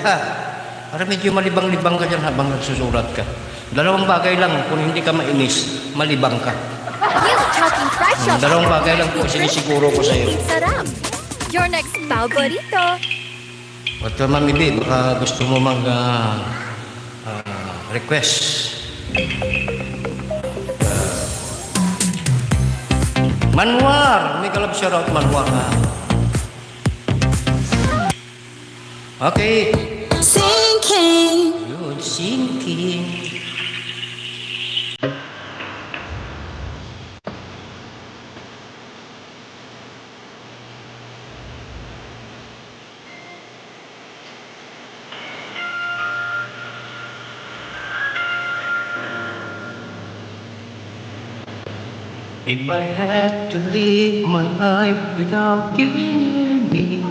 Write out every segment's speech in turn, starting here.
ka. Para medyo malibang-libang ka dyan habang nagsusulat ka. Dalawang bagay lang, kung hindi ka mainis, malibang ka. You talking fresh up. Dalawang bagay lang po sinisiguro ko sa iyo. Sarap. Your next favorito. At Mami B, baka gusto mo request. Manwar! May kalab shoutout Manwar ha. Okay. Sinking. Yun, sinking. If I had to live my life without you and me,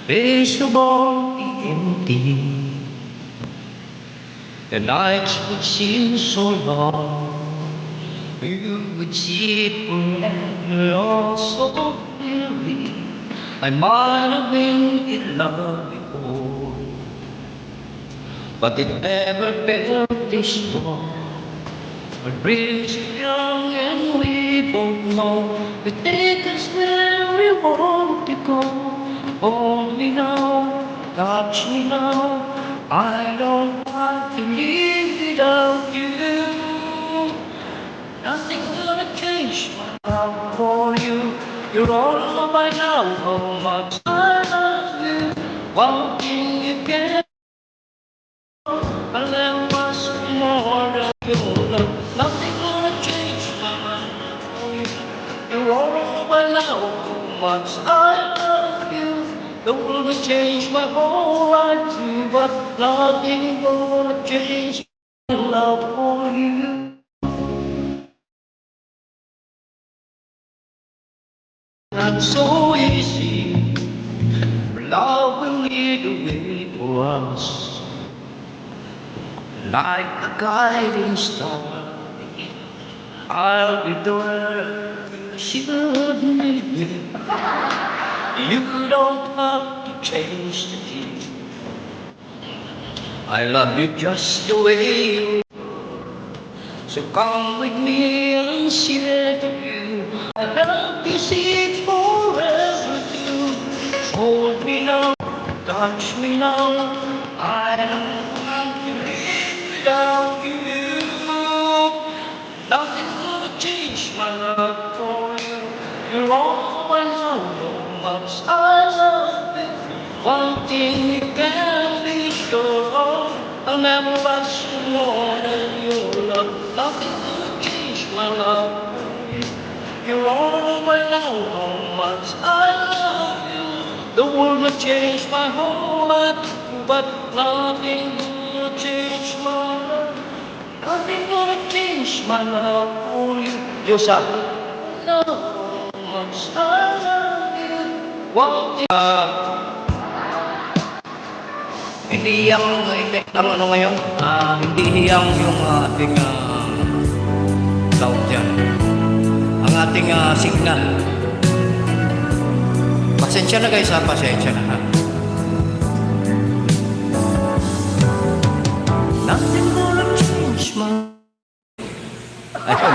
face the ball empty. The nights would seem so long. You would sit forever so weary. I might have been in love before, but it never felt this strong. We're rich, young, and we both know we take us where we want to go. Hold me now, touch me now. I don't want to live without you. Nothing's gonna change my love for you. You're all of I know how much I love you. One thing you can I love us more than you love. Nothing gonna change my mind for you. You're all of I know how much I love you. The world will change my whole life too, but nothing gonna change my love for you. Not so easy. Love will lead the way for us. Like a guiding star, I'll be there. Should need me. You don't have to change the key. I love you just the way you are. So come with me and share the view. I love you, see it forever too. Hold me now, touch me now. I don't want to live without you. Nothing's gonna change my love for you. You're always know how much I love you. One thing you can be sure of, I'll never ask you more than your love. Nothing's gonna change my love for you. You're always know how much I love you. The world will change my whole life, but nothing will change my love. Nothing gonna change my love for you. Diyosa, know how much I love you. One thing, hindi yung effect ng ano ngayon, hindi yung ating tawag dyan, ang ating signal. Pasensya na guys ha, pasensya na ha. Nothing gonna change my... Ayun,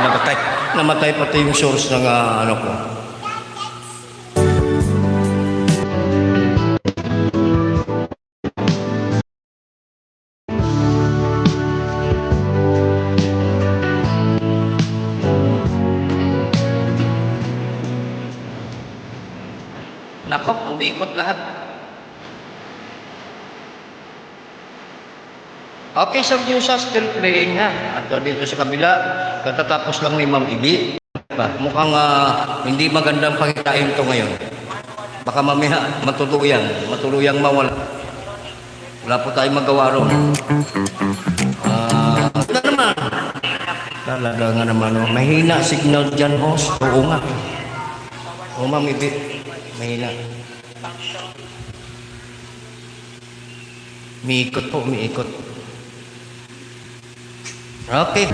namatay pati yung source ng ano ko. Nako, umiikot lahat. Okay, Sir Diyosa, still playing ha. At dito sa kabila, katatapos lang ni Ma'am Ibi. Mukhang hindi magandang pakitain to ngayon. Baka mamaya matuluyang mawala. Wala po tayong magawa ron. Ano naman? Talaga nga naman, mahina signal dyan, host. Oo nga. Oo, Ma'am Ibi. Mahina. Umiikot po, umiikot. Okay.